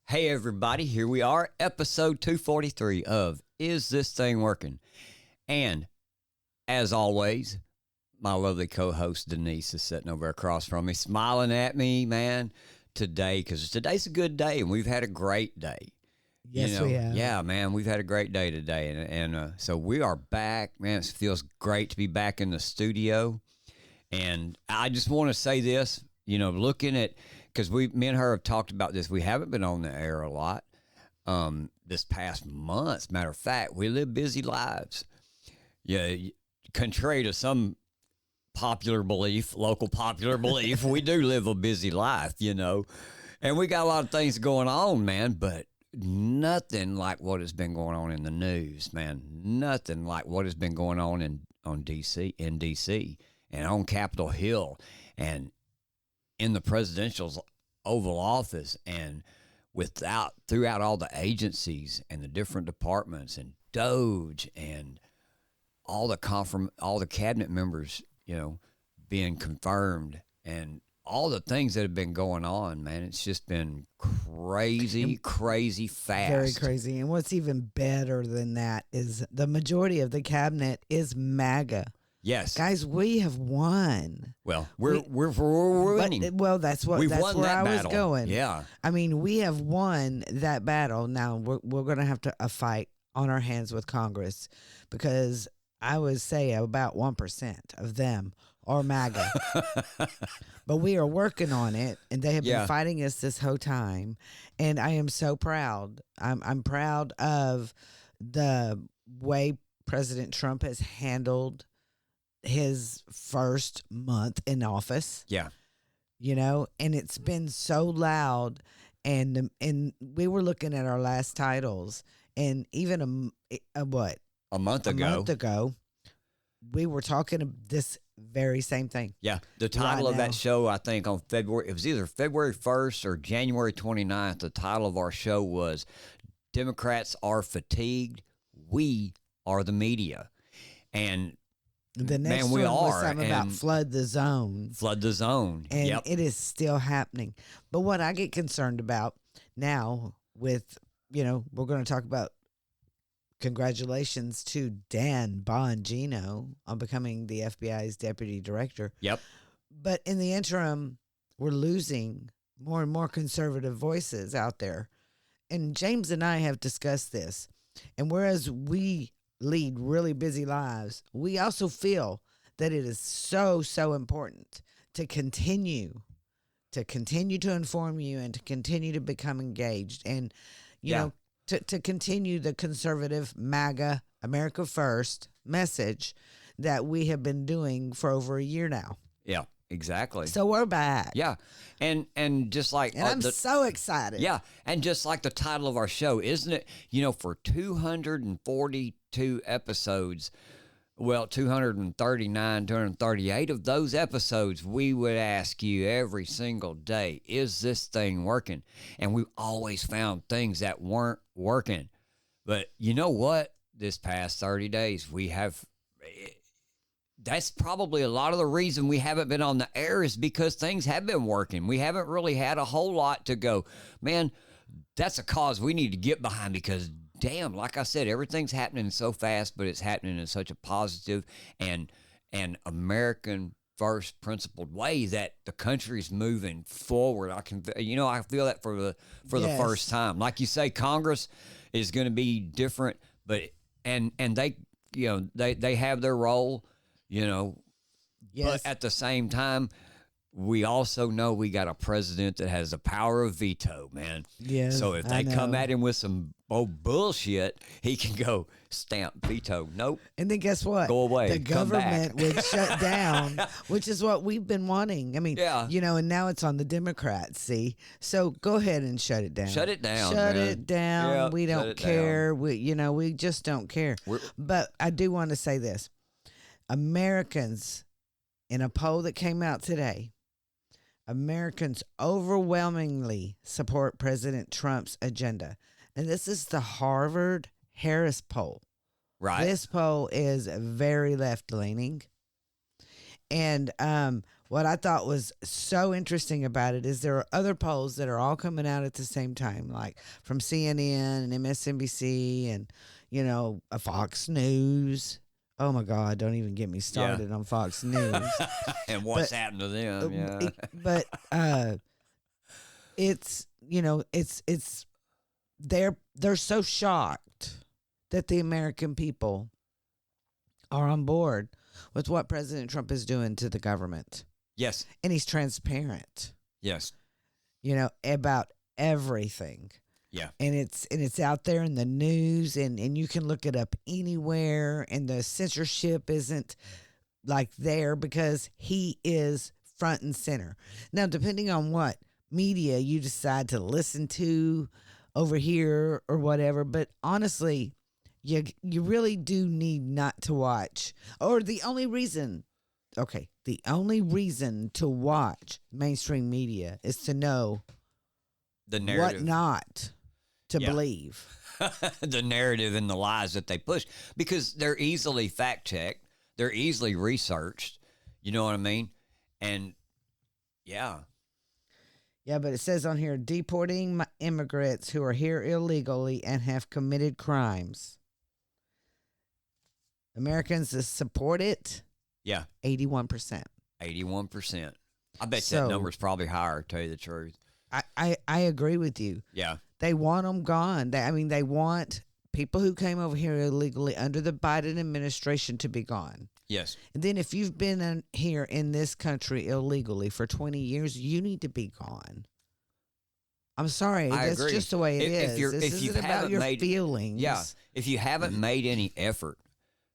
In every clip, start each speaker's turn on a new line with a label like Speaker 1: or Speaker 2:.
Speaker 1: Hey everybody, here we are, episode 243 of Is This Thing Working? And as always, my lovely co-host Denise is sitting over across from me, smiling at me, man, today, because today's a good day and we've had a great day.
Speaker 2: Yes, we have.
Speaker 1: Yeah, man, we've had a great day today. And so we are back, man. It feels great to be back in the studio. And I just want to say this, looking at, because me and her have talked about this. We haven't been on the air a lot this past month. Matter of fact, we live busy lives. Yeah, contrary to some local popular belief, we do live a busy life, and we got a lot of things going on, man, but nothing like what has been going on in the news, man. Nothing like what has been going on in DC and on Capitol Hill and in the presidential Oval Office and throughout all the agencies and the different departments and DOJ and all the cabinet members, being confirmed and all the things that have been going on, man. It's just been crazy fast.
Speaker 2: Very crazy. And what's even better than that is the majority of the cabinet is MAGA.
Speaker 1: Yes,
Speaker 2: guys, we have won.
Speaker 1: Well, we're winning.
Speaker 2: Well, that's where I was going.
Speaker 1: Yeah,
Speaker 2: I mean, we have won that battle. Now we're going to have a fight on our hands with Congress, because I would say about 1% of them are MAGA. But we are working on it, and they have been fighting us this whole time. And I am so proud. I'm proud of the way President Trump has handled his first month in office.
Speaker 1: Yeah.
Speaker 2: And it's been so loud. And we were looking at our last titles, and even a month ago, we were talking this very same thing.
Speaker 1: Yeah. The title of that show, I think it was either February 1st or January 29th. The title of our show was Democrats Are Fatigued. We Are the Media. And
Speaker 2: the next one was something about flood the zone.
Speaker 1: Flood the zone.
Speaker 2: And it is still happening. But what I get concerned about now with, we're going to talk about congratulations to Dan Bongino on becoming the FBI's deputy director.
Speaker 1: Yep.
Speaker 2: But in the interim, we're losing more and more conservative voices out there. And James and I have discussed this. And whereas we lead really busy lives, we also feel that it is so important to continue to inform you and to continue to become engaged and to continue the conservative MAGA America First message that we have been doing for over a year now.
Speaker 1: Yeah, exactly.
Speaker 2: So we're back.
Speaker 1: Yeah. And just like
Speaker 2: I'm so excited.
Speaker 1: Yeah, and just like the title of our show, isn't it? For 242 episodes, 239, 238 of those episodes, we would ask you every single day, is this thing working? And we've always found things that weren't working. But you know what? This past 30 days, that's probably a lot of the reason we haven't been on the air, is because things have been working. We haven't really had a whole lot to go, man, that's a cause we need to get behind, because damn, like I said, everything's happening so fast, but it's happening in such a positive and American first principled way that the country's moving forward. I feel that for the first time. Like you say, Congress is going to be different, but and they they have their role.
Speaker 2: Yes.
Speaker 1: But at the same time, we also know we got a president that has the power of veto, man.
Speaker 2: Yes,
Speaker 1: so if they come at him with some bullshit, he can go stamp veto. Nope.
Speaker 2: And then guess what?
Speaker 1: Go away.
Speaker 2: The government would shut down, which is what we've been wanting. I mean, and now it's on the Democrats, see? So go ahead and shut it down.
Speaker 1: Shut it down.
Speaker 2: Shut it down. Yep, we don't care. We just don't care. But I do want to say this. Americans, in a poll that came out today, Americans overwhelmingly support President Trump's agenda. And this is the Harvard-Harris poll.
Speaker 1: Right.
Speaker 2: This poll is very left-leaning. And what I thought was so interesting about it is there are other polls that are all coming out at the same time, like from CNN and MSNBC and, Fox News. Oh my God, don't even get me started on Fox News.
Speaker 1: And what's happened to them, yeah.
Speaker 2: But it's, it's they're so shocked that the American people are on board with what President Trump is doing to the government.
Speaker 1: Yes.
Speaker 2: And he's transparent.
Speaker 1: Yes.
Speaker 2: About everything.
Speaker 1: Yeah.
Speaker 2: And it's out there in the news and you can look it up anywhere, and the censorship isn't like there because he is front and center. Now, depending on what media you decide to listen to over here or whatever, but honestly, you really do need not to watch, or the only reason to watch mainstream media is to know
Speaker 1: the narrative,
Speaker 2: what not to believe.
Speaker 1: The narrative and the lies that they push, because they're easily fact checked, they're easily researched. You know what I mean? And yeah,
Speaker 2: but it says on here, deporting immigrants who are here illegally and have committed crimes. Americans that support it.
Speaker 1: Yeah.
Speaker 2: 81%.
Speaker 1: 81%. I bet that number's probably higher, to tell you the truth.
Speaker 2: I agree with you.
Speaker 1: Yeah.
Speaker 2: They want them gone. They want people who came over here illegally under the Biden administration to be gone.
Speaker 1: Yes.
Speaker 2: And then if you've been here in this country illegally for 20 years, you need to be gone. I'm sorry. That's
Speaker 1: agree.
Speaker 2: Just the way it is. This isn't about your feelings.
Speaker 1: Yeah. If you haven't made any effort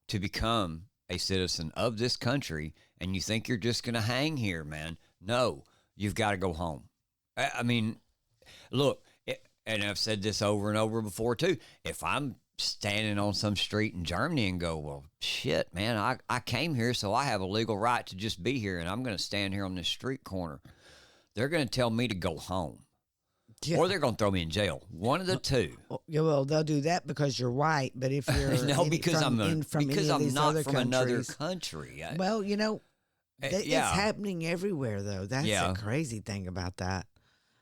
Speaker 1: to become a citizen of this country and you think you're just going to hang here, man, no, you've got to go home. I mean, look, and I've said this over and over before too. If I'm standing on some street in Germany and go, well, shit, man, I came here, so I have a legal right to just be here, and I'm going to stand here on this street corner. They're going to tell me to go home. Yeah. Or they're going to throw me in jail. One of the two.
Speaker 2: Well, they'll do that because you're white, but if you're
Speaker 1: no, because I'm not from another country.
Speaker 2: Well, it's happening everywhere, though. That's the crazy thing about that.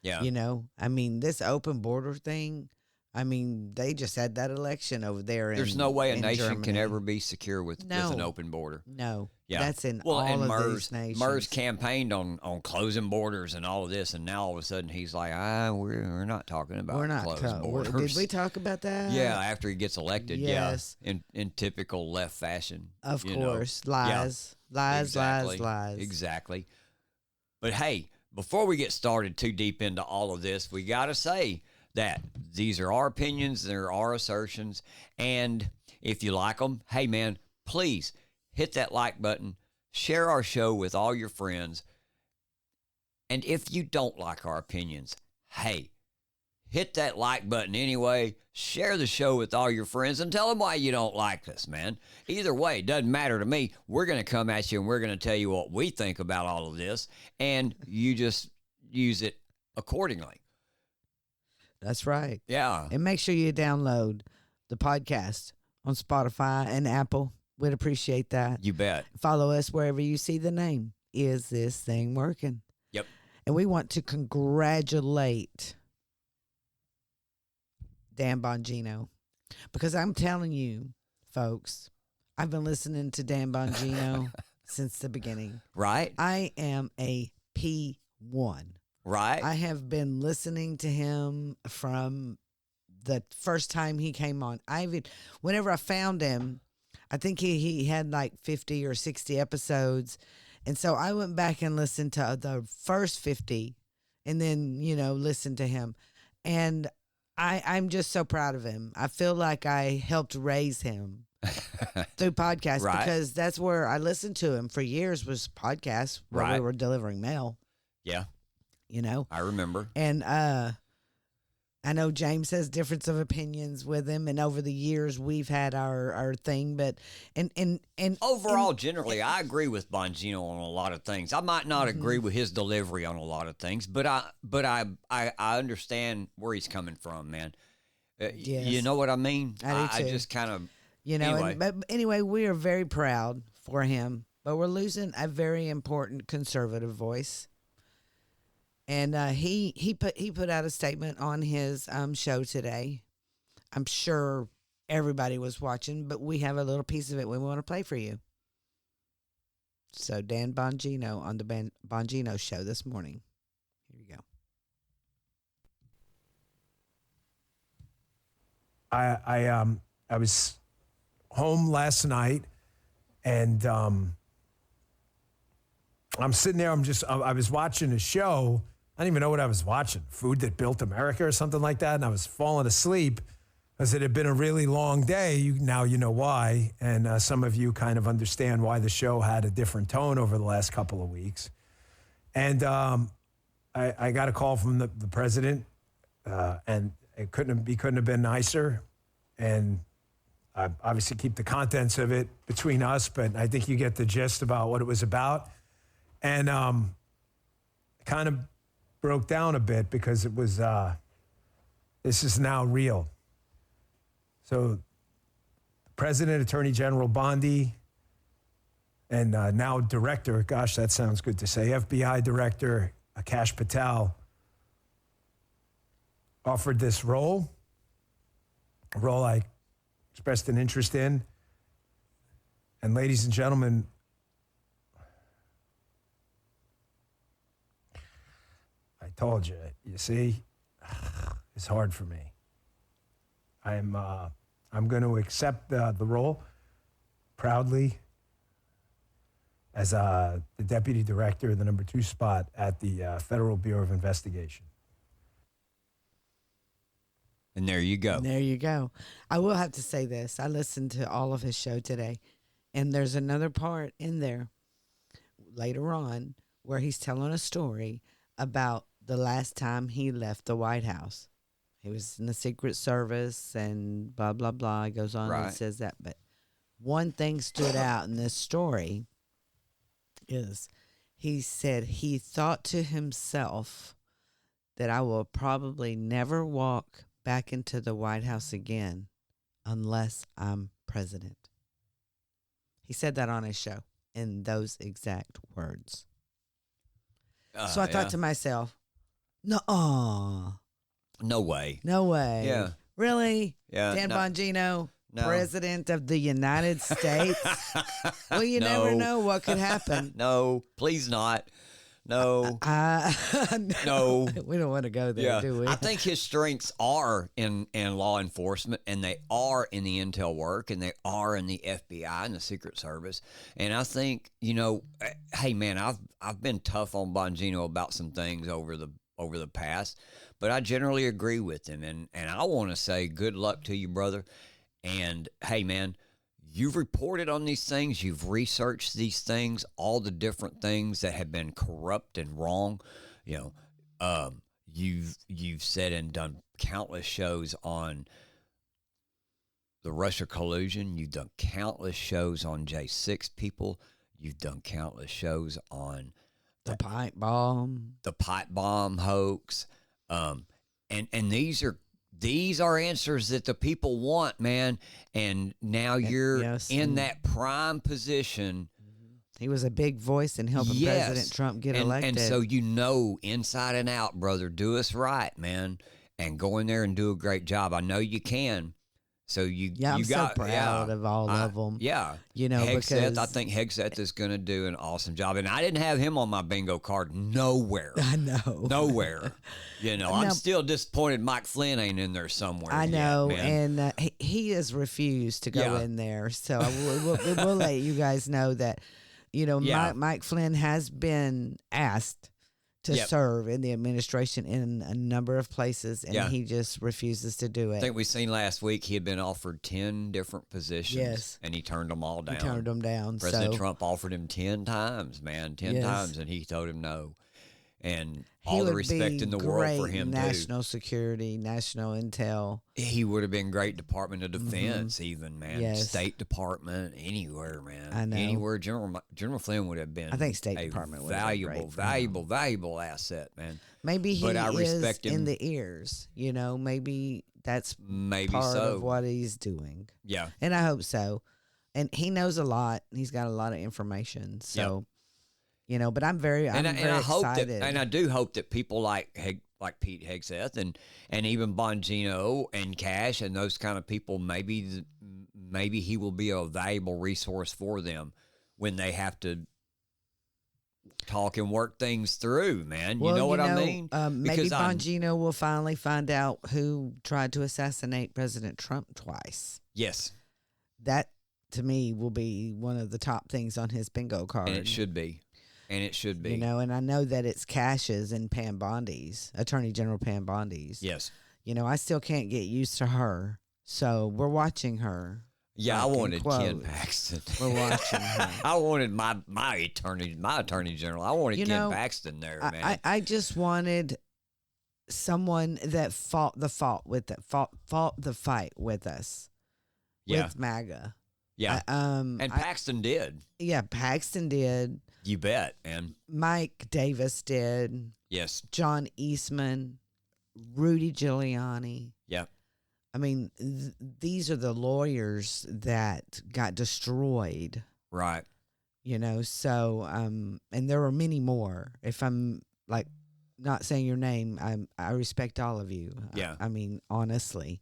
Speaker 1: Yeah.
Speaker 2: This open border thing. They just had that election over there.
Speaker 1: There's no way a nation
Speaker 2: Germany.
Speaker 1: can ever be secure with an open border.
Speaker 2: No.
Speaker 1: Yeah.
Speaker 2: That's in all of these nations.
Speaker 1: Mers campaigned on closing borders and all of this, and now all of a sudden he's like, we're not talking about closed borders.
Speaker 2: Did we talk about that?
Speaker 1: Yeah, after he gets elected.
Speaker 2: Yes.
Speaker 1: Yeah, in typical left fashion.
Speaker 2: Of course. Lies.
Speaker 1: Yeah.
Speaker 2: Lies.
Speaker 1: Exactly. But hey, before we get started too deep into all of this, we got to say that these are our opinions, they're our assertions, and if you like them, hey man, please hit that like button, share our show with all your friends, and if you don't like our opinions, hey, hit that like button anyway, share the show with all your friends, and tell them why you don't like us, man. Either way, it doesn't matter to me. We're going to come at you, and we're going to tell you what we think about all of this, and you just use it accordingly.
Speaker 2: That's right.
Speaker 1: Yeah.
Speaker 2: And make sure you download the podcast on Spotify and Apple. We'd appreciate that.
Speaker 1: You bet.
Speaker 2: Follow us wherever you see the name. Is This Thing Working?
Speaker 1: Yep.
Speaker 2: And we want to congratulate Dan Bongino, because I'm telling you, folks, I've been listening to Dan Bongino since the beginning.
Speaker 1: Right.
Speaker 2: I am a P1.
Speaker 1: Right.
Speaker 2: I have been listening to him from the first time he came on. Whenever I found him, I think he had like 50 or 60 episodes. And so I went back and listened to the first 50 and then, listened to him. And I'm just so proud of him. I feel like I helped raise him through podcasts, right? Because that's where I listened to him for years, was podcasts where we were delivering mail.
Speaker 1: Yeah.
Speaker 2: I
Speaker 1: remember.
Speaker 2: And I know James has difference of opinions with him, and over the years we've had our thing, but and
Speaker 1: overall, generally, I agree with Bongino on a lot of things. I might not agree with his delivery on a lot of things, but I understand where he's coming from, man.
Speaker 2: Yes.
Speaker 1: You know what I mean?
Speaker 2: I do too.
Speaker 1: I just kind of
Speaker 2: anyway. But anyway, we are very proud for him but we're losing a very important conservative voice. And he put out a statement on his show today. I'm sure everybody was watching, but we have a little piece of it we want to play for you. So Dan Bongino on the Bongino show this morning. Here you go.
Speaker 3: I was home last night, and I'm sitting there. I was watching a show. I didn't even know what I was watching. Food That Built America or something like that. And I was falling asleep because it had been a really long day. Now you know why. And some of you kind of understand why the show had a different tone over the last couple of weeks. And I got a call from the president, and it couldn't have been nicer. And I obviously keep the contents of it between us, but I think you get the gist about what it was about. And kind of broke down a bit because it was, this is now real. So President, Attorney General Bondi, and now Director, gosh, that sounds good to say, FBI Director Akash Patel offered this role, a role I expressed an interest in. And ladies and gentlemen, I told you, you see, it's hard for me. I'm going to accept the role proudly as the Deputy Director, the number 2 spot at the Federal Bureau of Investigation.
Speaker 1: And there you go.
Speaker 2: And there you go. I will have to say this. I listened to all of his show today, and there's another part in there later on where he's telling a story about the last time he left the White House. He was in the Secret Service and blah, blah, blah. He goes on and says that. But one thing stood out in this story is he said he thought to himself that I will probably never walk back into the White House again unless I'm president. He said that on his show in those exact words. So I thought to myself, no way.
Speaker 1: No way.
Speaker 2: Yeah. Really?
Speaker 1: Yeah.
Speaker 2: Dan Bongino, President of the United States? Well, you never know what could happen.
Speaker 1: No, please not. No. No.
Speaker 2: We don't want to go there, do we?
Speaker 1: I think his strengths are in law enforcement, and they are in the intel work, and they are in the FBI and the Secret Service. And I think, hey man, I've been tough on Bongino about some things over the past, but I generally agree with him. And I want to say good luck to you, brother. And hey man, you've reported on these things. You've researched these things, all the different things that have been corrupt and wrong. You've said and done countless shows on the Russia collusion. You've done countless shows on J6 people. You've done countless shows on
Speaker 2: the pipe bomb
Speaker 1: hoax. And these are answers that the people want, man. And now you're in that prime position.
Speaker 2: He was a big voice in helping President Trump get elected.
Speaker 1: And so inside and out, brother, do us right, man, and go in there and do a great job. I know you can. So
Speaker 2: I'm so proud of all of them.
Speaker 1: Yeah.
Speaker 2: Because
Speaker 1: I think Hegseth is going to do an awesome job. And I didn't have him on my bingo card nowhere.
Speaker 2: I know.
Speaker 1: Nowhere. I'm still disappointed Mike Flynn ain't in there somewhere.
Speaker 2: I know.
Speaker 1: Yet, man.
Speaker 2: And he has refused to go in there. So we'll let you guys know that, Mike Flynn has been asked to serve in the administration in a number of places, and he just refuses to do it.
Speaker 1: I think we seen last week he had been offered 10 different positions, and he turned them all down. President Trump offered him 10 times, man, 10 times, and he told him no. And all the respect in the world for him,
Speaker 2: national security, national intel.
Speaker 1: He would have been great Department of Defense, even, man. Yes. State Department, anywhere, man.
Speaker 2: I know.
Speaker 1: Anywhere. General Flynn would have been.
Speaker 2: I think State Department would have been
Speaker 1: valuable asset, man.
Speaker 2: Maybe he is in the ears. Maybe that's part of what he's doing.
Speaker 1: Yeah.
Speaker 2: And I hope so. and he knows a lot. He's got a lot of information. So, but I'm very excited.
Speaker 1: And I do hope that people like Pete Hegseth and even Bongino and Cash and those kind of people, maybe he will be a valuable resource for them when they have to talk and work things through, man.
Speaker 2: Well,
Speaker 1: you know what I mean?
Speaker 2: Maybe Bongino will finally find out who tried to assassinate President Trump twice.
Speaker 1: Yes.
Speaker 2: That, to me, will be one of the top things on his bingo card.
Speaker 1: And it should be.
Speaker 2: And I know that it's Cash's and Pam Bondi's, Attorney General Pam Bondi's.
Speaker 1: Yes.
Speaker 2: I still can't get used to her. So we're watching her.
Speaker 1: Yeah, I wanted Ken Paxton.
Speaker 2: We're watching her.
Speaker 1: I wanted my attorney general. I wanted Ken Paxton there, man.
Speaker 2: I just wanted someone that fought the fight with us.
Speaker 1: Yeah.
Speaker 2: With MAGA.
Speaker 1: Yeah. And Paxton did.
Speaker 2: Yeah, Paxton did.
Speaker 1: You bet, man.
Speaker 2: Mike Davis did.
Speaker 1: Yes.
Speaker 2: John Eastman, Rudy Giuliani.
Speaker 1: Yeah.
Speaker 2: I mean, these are the lawyers that got destroyed.
Speaker 1: Right.
Speaker 2: So, and there are many more. If I'm not saying your name, I respect all of you.
Speaker 1: Yeah.
Speaker 2: I mean, honestly.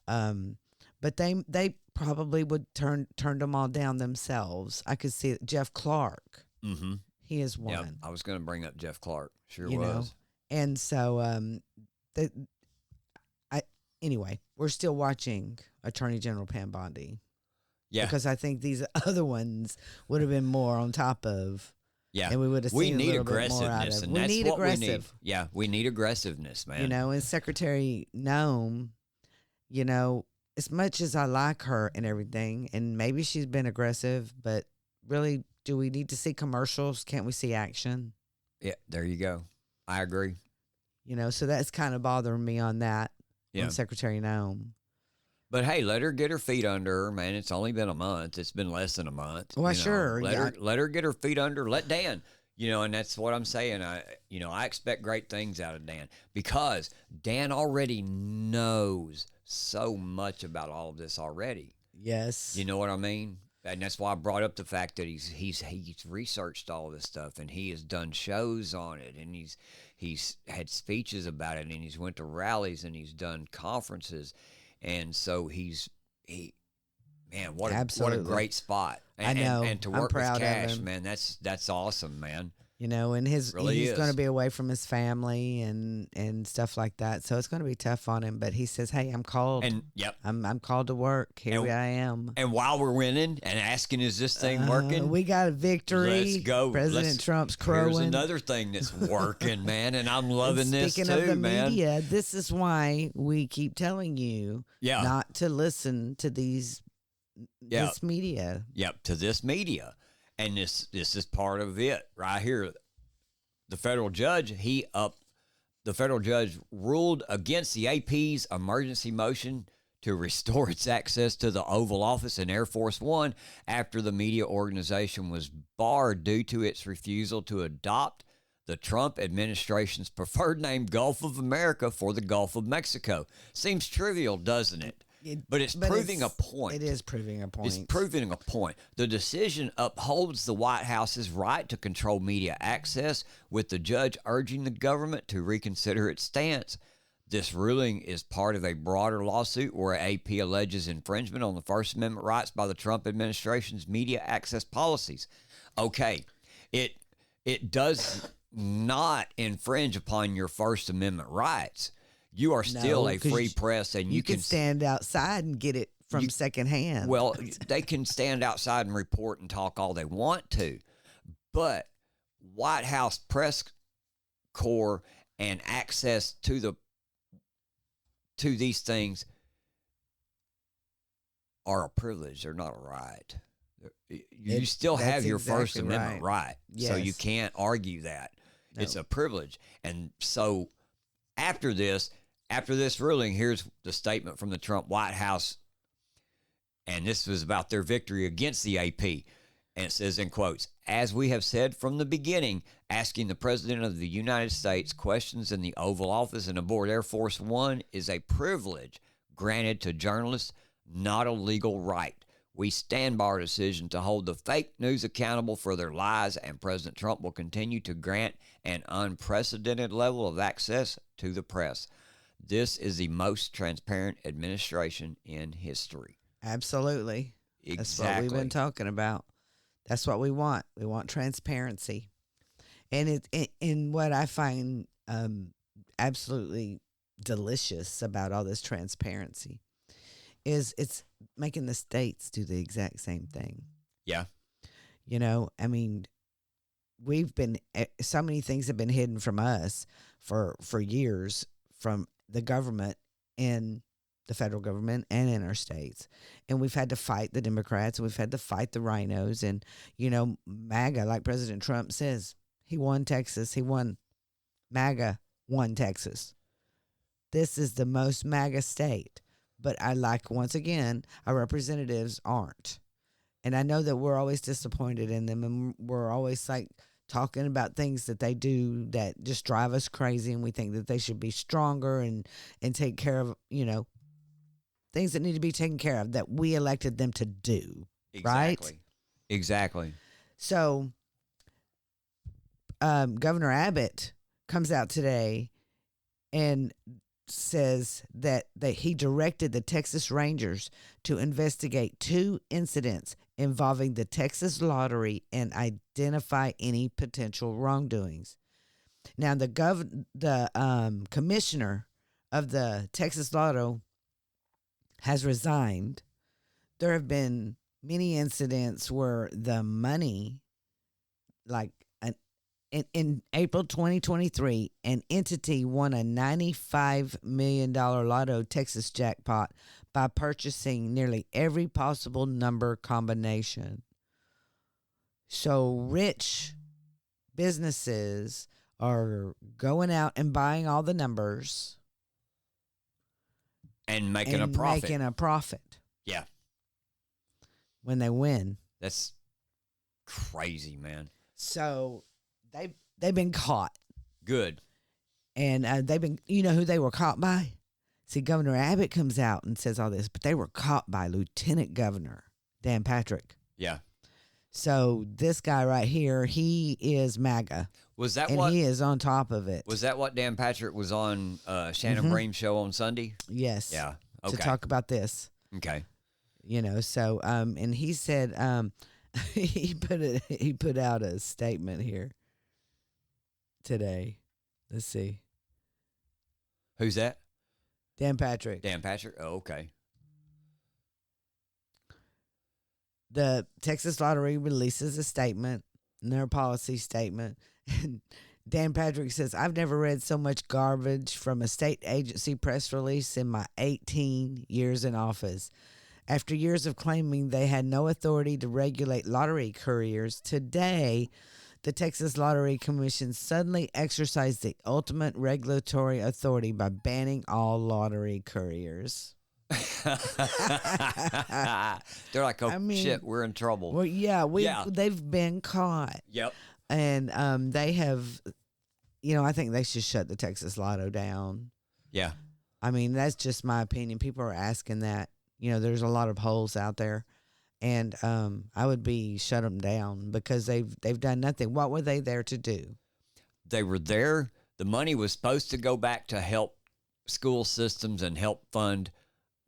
Speaker 2: But they probably would turn them all down themselves. I could see it. Jeff Clark.
Speaker 1: Mm-hmm.
Speaker 2: He is one.
Speaker 1: Yeah, I was going to bring up Jeff Clark. Sure was.
Speaker 2: And so, anyway, we're still watching Attorney General Pam Bondi.
Speaker 1: Yeah.
Speaker 2: Because I think these other ones would have been more on top of.
Speaker 1: Yeah.
Speaker 2: And we would have seen a little bit more out of.
Speaker 1: And that's what we need. Yeah, we need aggressiveness, man.
Speaker 2: And Secretary Noem, as much as I like her and everything, and maybe she's been aggressive, but really, do we need to see commercials? Can't we see action?
Speaker 1: Yeah, there you go. I agree.
Speaker 2: So that's kind of bothering me on that.
Speaker 1: Yeah.
Speaker 2: On Secretary Noem.
Speaker 1: But hey, let her get her feet under her, man. It's only been a month. It's been less than a month.
Speaker 2: Well, sure.
Speaker 1: Let her get her feet under. Let Dan, and that's what I'm saying. I expect great things out of Dan because Dan already knows so much about all of this already.
Speaker 2: Yes.
Speaker 1: You know what I mean? And that's why I brought up the fact that he's researched all this stuff and he has done shows on it and he's had speeches about it and he's went to rallies and he's done conferences. And so what a great spot. And,
Speaker 2: I know.
Speaker 1: And to work with Cash, man, that's awesome, man.
Speaker 2: And he's going to be away from his family and stuff like that. So it's going to be tough on him. But he says, "Hey, I'm called.
Speaker 1: And yep,
Speaker 2: I'm called to work. Here I am."
Speaker 1: And while we're winning and asking, "Is this thing working?"
Speaker 2: We got a victory.
Speaker 1: Let's go.
Speaker 2: President Trump's crowing.
Speaker 1: Here's another thing that's working, man. And I'm loving this too, man.
Speaker 2: Speaking of the media, this is why we keep telling you not to listen to this media.
Speaker 1: Yep, to this media. And this is part of it right here. The federal judge ruled against the AP's emergency motion to restore its access to the Oval Office in Air Force One after the media organization was barred due to its refusal to adopt the Trump administration's preferred name Gulf of America for the Gulf of Mexico. Seems trivial, doesn't it? But it's proving a point.
Speaker 2: It is proving a point.
Speaker 1: It's proving a point. The decision upholds the White House's right to control media access, with the judge urging the government to reconsider its stance. This ruling is part of a broader lawsuit where AP alleges infringement on the First Amendment rights by the Trump administration's media access policies. Okay, it does not infringe upon your First Amendment rights. You are still a free press, and you can
Speaker 2: stand outside and get it from secondhand.
Speaker 1: Well, they can stand outside and report and talk all they want to, but White House press corps and access to these things are a privilege. They're not a right. You still have your First Amendment right, so you can't argue that. No. It's a privilege, and so after this ruling, here's the statement from the Trump White House, and this was about their victory against the AP. And it says in quotes, "As we have said from the beginning, asking the President of the United States questions in the Oval Office and aboard Air Force One is a privilege granted to journalists, not a legal right. We stand by our decision to hold the fake news accountable for their lies, and President Trump will continue to grant an unprecedented level of access to the press. This is the most transparent administration in history.
Speaker 2: Absolutely.
Speaker 1: Exactly.
Speaker 2: That's what we've been talking about. That's what we want. We want transparency. And in what I find absolutely delicious about all this transparency is it's making the states do the exact same thing.
Speaker 1: Yeah.
Speaker 2: You know, I mean, so many things have been hidden from us for years from the government and the federal government and in our states. And we've had to fight the Democrats, and we've had to fight the rhinos. And, you know, MAGA, like President Trump says, he won Texas. He won. MAGA won Texas. This is the most MAGA state. But once again, our representatives aren't. And I know that we're always disappointed in them, and we're always like talking about things that they do that just drive us crazy, and we think that they should be stronger and take care of, you know, things that need to be taken care of that we elected them to do.
Speaker 1: Exactly.
Speaker 2: Right?
Speaker 1: Exactly.
Speaker 2: So Governor Abbott comes out today and says that he directed the Texas Rangers to investigate 2 incidents involving the Texas lottery and identify any potential wrongdoings. Now, the commissioner of the Texas Lotto has resigned. There have been many incidents where the money, like in April 2023, an entity won a $95 million Lotto Texas jackpot by purchasing nearly every possible number combination. So rich businesses are going out and buying all the numbers
Speaker 1: and making a profit.
Speaker 2: Making a profit.
Speaker 1: Yeah.
Speaker 2: When they win.
Speaker 1: That's crazy, man.
Speaker 2: So they've been caught.
Speaker 1: Good.
Speaker 2: And they've been, you know who they were caught by? See, Governor Abbott comes out and says all this, but they were caught by Lieutenant Governor Dan Patrick.
Speaker 1: Yeah.
Speaker 2: So this guy right here, he is MAGA.
Speaker 1: Was that
Speaker 2: and
Speaker 1: what
Speaker 2: he is on top of it?
Speaker 1: Was that what Dan Patrick was on Shannon Bream's show on Sunday?
Speaker 2: Yes.
Speaker 1: Yeah. Okay.
Speaker 2: To talk about this.
Speaker 1: Okay.
Speaker 2: You know, so and he said he put out a statement here today. Let's see.
Speaker 1: Who's that?
Speaker 2: Dan Patrick.
Speaker 1: Dan Patrick? Oh, okay.
Speaker 2: The Texas Lottery releases a statement, their policy statement, and Dan Patrick says, "I've never read so much garbage from a state agency press release in my 18 years in office. After years of claiming they had no authority to regulate lottery couriers, today the Texas Lottery Commission suddenly exercised the ultimate regulatory authority by banning all lottery couriers."
Speaker 1: They're like, oh, shit, we're in trouble.
Speaker 2: Well, yeah, they've been caught.
Speaker 1: Yep.
Speaker 2: And they have, you know, I think they should shut the Texas Lotto down.
Speaker 1: Yeah.
Speaker 2: I mean, that's just my opinion. People are asking that. You know, there's a lot of holes out there. And I would be shut them down because they've done nothing. What were they there to do?
Speaker 1: They were there. The money was supposed to go back to help school systems and help fund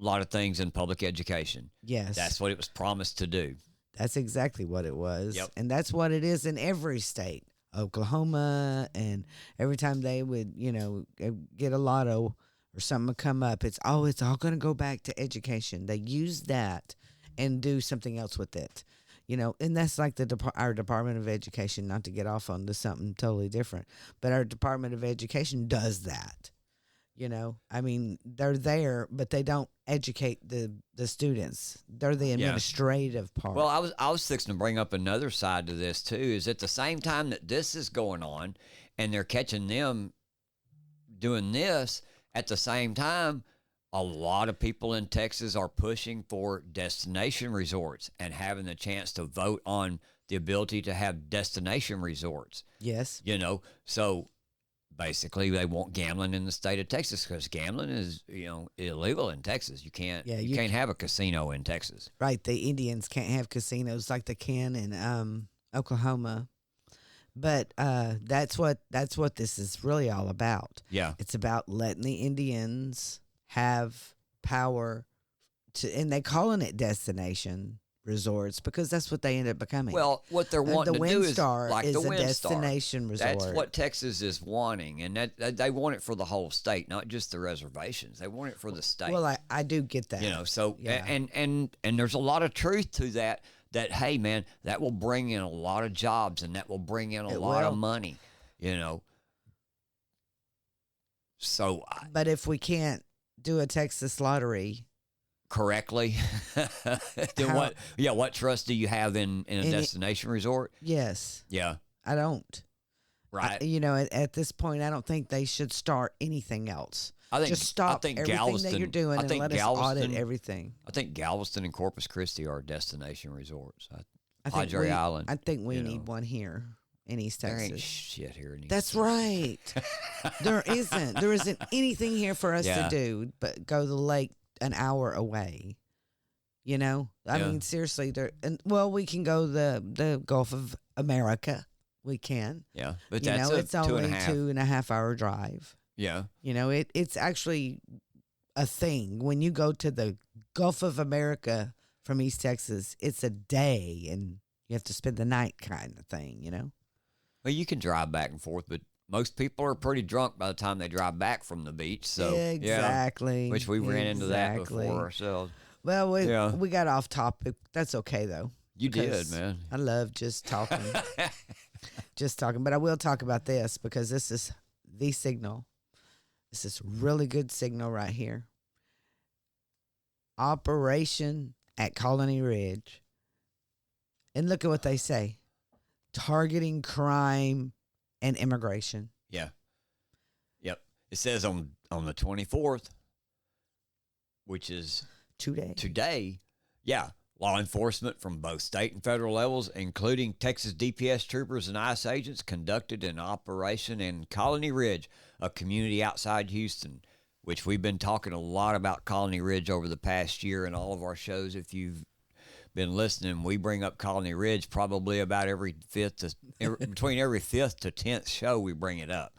Speaker 1: a lot of things in public education.
Speaker 2: Yes.
Speaker 1: That's what it was promised to do.
Speaker 2: That's exactly what it was.
Speaker 1: Yep.
Speaker 2: And that's what it is in every state. Oklahoma, and every time they would, you know, get a lotto or something would come up, it's all going to go back to education. They use that and do something else with it. You know, and that's like our Department of Education, not to get off onto something totally different, but our Department of Education does that. You know, I mean, they're there, but they don't educate the students. They're the administrative part.
Speaker 1: Well, I was fixing to bring up another side to this too. Is at the same time that this is going on, and they're catching them doing this, at the same time, a lot of people in Texas are pushing for destination resorts and having the chance to vote on the ability to have destination resorts.
Speaker 2: Yes.
Speaker 1: You know, so Basically, they want gambling in the state of Texas because gambling is, illegal in Texas. You can't, you can't have a casino in Texas.
Speaker 2: Right. The Indians can't have casinos like they can in Oklahoma. But that's what this is really all about.
Speaker 1: Yeah.
Speaker 2: It's about letting the Indians have power and they calling it destination resorts because that's what they end up becoming.
Speaker 1: Well, what they're wanting to do is like the
Speaker 2: a
Speaker 1: Windstar.
Speaker 2: destination resort.
Speaker 1: That's what Texas is wanting, and that they want it for the whole state, not just the reservations. They want it for the state.
Speaker 2: Well, I do get that.
Speaker 1: So
Speaker 2: yeah.
Speaker 1: and there's a lot of truth to that. That hey, man, that will bring in a lot of jobs, and that will bring in a lot of money. So,
Speaker 2: but if we can't do a Texas lottery
Speaker 1: correctly, then what? Yeah, what trust do you have in a destination resort?
Speaker 2: Yes.
Speaker 1: Yeah,
Speaker 2: I don't.
Speaker 1: Right.
Speaker 2: At this point, I don't think they should start anything else. Just stop everything
Speaker 1: Galveston,
Speaker 2: that you're doing and let us audit everything.
Speaker 1: I think Galveston and Corpus Christi are destination resorts.
Speaker 2: Padre
Speaker 1: Island.
Speaker 2: I think we need one here in East Texas.
Speaker 1: There ain't shit here in East
Speaker 2: Texas. That's right. There isn't anything here for us to do but go to the lake an hour away. I mean, seriously, we can go the Gulf of America. We can.
Speaker 1: Yeah, but that's
Speaker 2: it's only 2.5 hour drive.
Speaker 1: Yeah.
Speaker 2: It's actually a thing. When you go to the Gulf of America from East Texas, it's a day and you have to spend the night kind of thing,
Speaker 1: Well, you can drive back and forth, but most people are pretty drunk by the time they drive back from the beach. So
Speaker 2: exactly.
Speaker 1: Which we ran into that before ourselves.
Speaker 2: Well, we got off topic. That's okay though.
Speaker 1: You did, man.
Speaker 2: I love just talking. But I will talk about this because this is the signal. This is really good signal right here. Operation at Colony Ridge. And look at what they say. Targeting crime and immigration.
Speaker 1: Yeah. Yep. It says on the 24th, which is today. Yeah. Law enforcement from both state and federal levels, including Texas DPS troopers and ICE agents, conducted an operation in Colony Ridge, a community outside Houston, which we've been talking a lot about Colony Ridge over the past year in all of our shows. If you've been listening, we bring up Colony Ridge probably about between every fifth to 10th show we bring it up.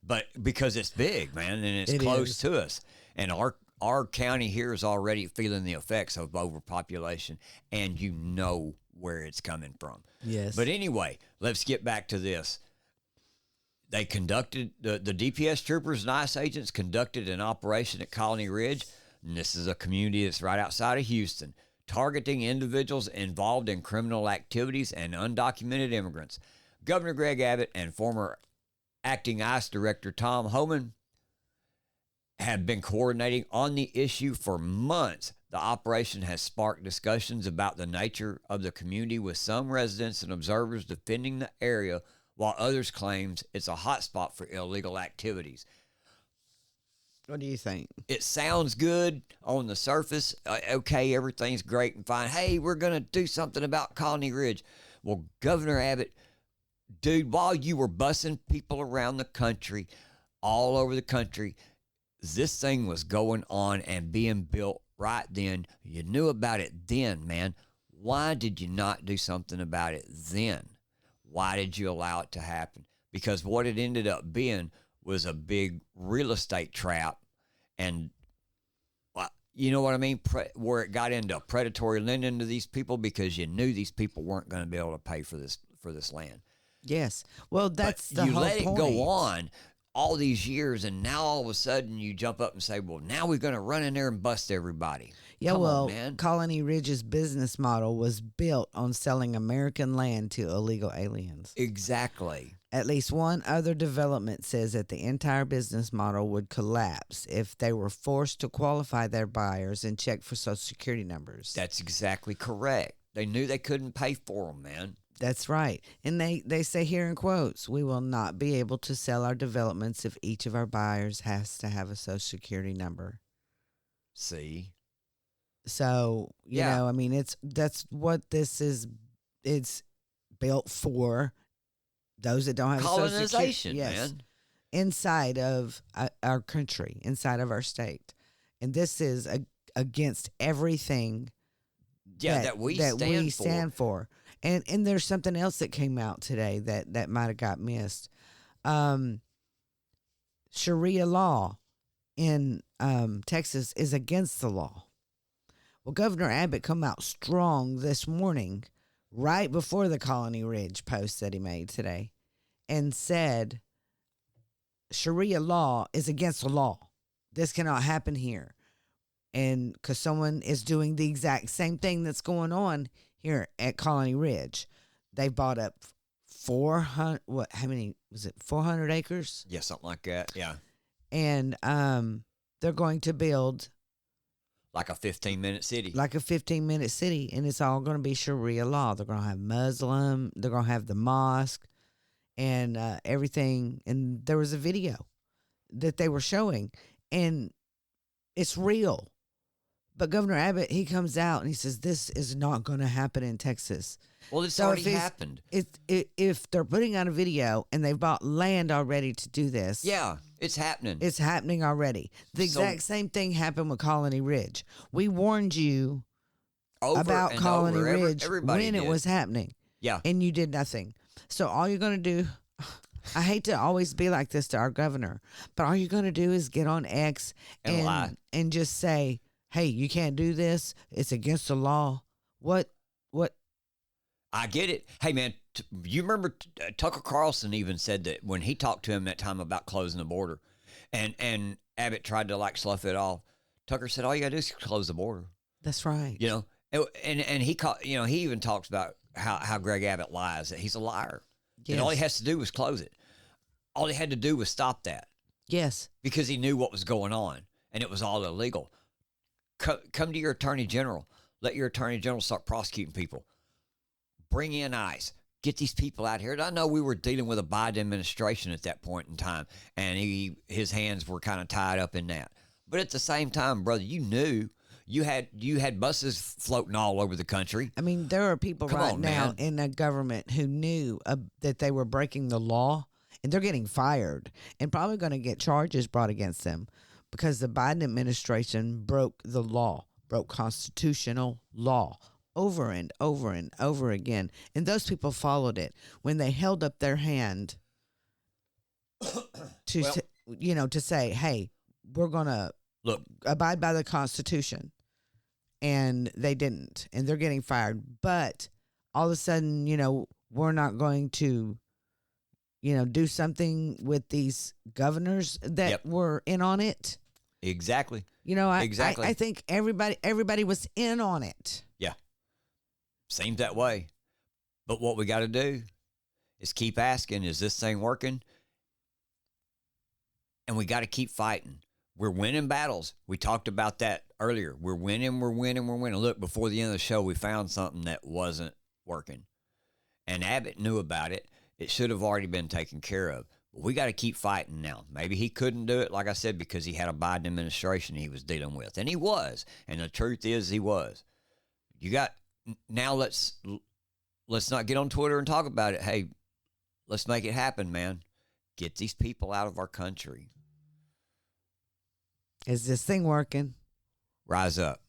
Speaker 1: But because it's big, man, and it's close to us. And our county here is already feeling the effects of overpopulation, and where it's coming from.
Speaker 2: Yes.
Speaker 1: But anyway, let's get back to this. They conducted, the DPS troopers and ICE agents conducted an operation at Colony Ridge, and this is a community that's right outside of Houston, targeting individuals involved in criminal activities and undocumented immigrants. Governor Greg Abbott and former acting ICE Director Tom Homan have been coordinating on the issue for months. The operation has sparked discussions about the nature of the community, with some residents and observers defending the area, while others claims it's a hotspot for illegal activities.
Speaker 2: What do you think?
Speaker 1: It sounds good on the surface. Okay, everything's great and fine. Hey, we're going to do something about Colony Ridge. Well, Governor Abbott, dude, while you were bussing people around the country, all over the country, this thing was going on and being built right then. You knew about it then, man. Why did you not do something about it then? Why did you allow it to happen? Because what it ended up being was a big real estate trap, and you know what I mean? Where it got into predatory lending to these people because you knew these people weren't going to be able to pay for this land.
Speaker 2: Yes. Well, that's the whole point. You let it
Speaker 1: go on all these years, and now all of a sudden you jump up and say, well, now we're going to run in there and bust everybody.
Speaker 2: Yeah,
Speaker 1: Come
Speaker 2: well,
Speaker 1: on, man.
Speaker 2: Colony Ridge's business model was built on selling American land to illegal aliens.
Speaker 1: Exactly.
Speaker 2: At least one other development says that the entire business model would collapse if they were forced to qualify their buyers and check for Social Security numbers.
Speaker 1: That's exactly correct. They knew they couldn't pay for them, man.
Speaker 2: That's right. And they say here in quotes, we will not be able to sell our developments if each of our buyers has to have a Social Security number.
Speaker 1: See?
Speaker 2: So, you know, I mean, that's what this is. It's built for those that don't have
Speaker 1: colonization,
Speaker 2: a Social Security. Yes.
Speaker 1: man.
Speaker 2: inside of our country, inside of our state. And this is against everything
Speaker 1: that we
Speaker 2: stand for. And there's something else that came out today that might have got missed. Sharia law in Texas is against the law. Well, Governor Abbott come out strong this morning, right before the Colony Ridge post that he made today, and said Sharia law is against the law. This cannot happen here. And because someone is doing the exact same thing that's going on here at Colony Ridge. They've bought up 400, how many, was it 400 acres?
Speaker 1: Yeah, something like that, yeah.
Speaker 2: And they're going to build
Speaker 1: like a 15-minute city.
Speaker 2: Like a 15-minute city, and it's all going to be Sharia law. They're going to have Muslim, they're going to have the mosque and everything. And there was a video that they were showing, and it's real. But Governor Abbott, he comes out and he says, this is not going to happen in Texas.
Speaker 1: Well, it's already happened.
Speaker 2: If they're putting out a video and they've bought land already to do this.
Speaker 1: Yeah, it's happening.
Speaker 2: It's happening already. The exact same thing happened with Colony Ridge. We warned you about Colony Ridge when it was happening.
Speaker 1: Yeah.
Speaker 2: And you did nothing. So all you're going to do, I hate to always be like this to our governor, but all you're going to do is get on X and lie. And just say, hey, you can't do this. It's against the law. What?
Speaker 1: I get it. Hey, man, you remember Tucker Carlson even said that when he talked to him that time about closing the border, and Abbott tried to like slough it off. Tucker said, all you got to do is close the border.
Speaker 2: That's right.
Speaker 1: You know, and he he even talks about how Greg Abbott lies, that he's a liar. Yes. And all he has to do was close it. All he had to do was stop that.
Speaker 2: Yes.
Speaker 1: Because he knew what was going on, and it was all illegal. Come to your attorney general. Let your attorney general start prosecuting people. Bring in ICE. Get these people out here. And I know we were dealing with a Biden administration at that point in time, and his hands were kind of tied up in that. But at the same time, brother, you knew you had buses floating all over the country.
Speaker 2: I mean, there are people now in the government who knew that they were breaking the law, and they're getting fired and probably going to get charges brought against them because the Biden administration broke the law, broke constitutional law over and over and over again. And those people followed it when they held up their hand to say, hey, we're going to abide by the Constitution. And they didn't. And they're getting fired. But all of a sudden, we're not going to, do something with these governors that were in on it.
Speaker 1: Exactly.
Speaker 2: Exactly. I think everybody was in on it.
Speaker 1: Yeah. Seems that way. But what we got to do is keep asking, is this thing working? And we got to keep fighting. We're winning battles. We talked about that earlier. We're winning. Look, before the end of the show, we found something that wasn't working. And Abbott knew about it. It should have already been taken care of. But we got to keep fighting now. Maybe he couldn't do it, like I said, because he had a Biden administration he was dealing with. And he was. And the truth is he was. Now let's not get on Twitter and talk about it. Hey, let's make it happen, man. Get these people out of our country.
Speaker 2: Is this thing working?
Speaker 1: Rise up.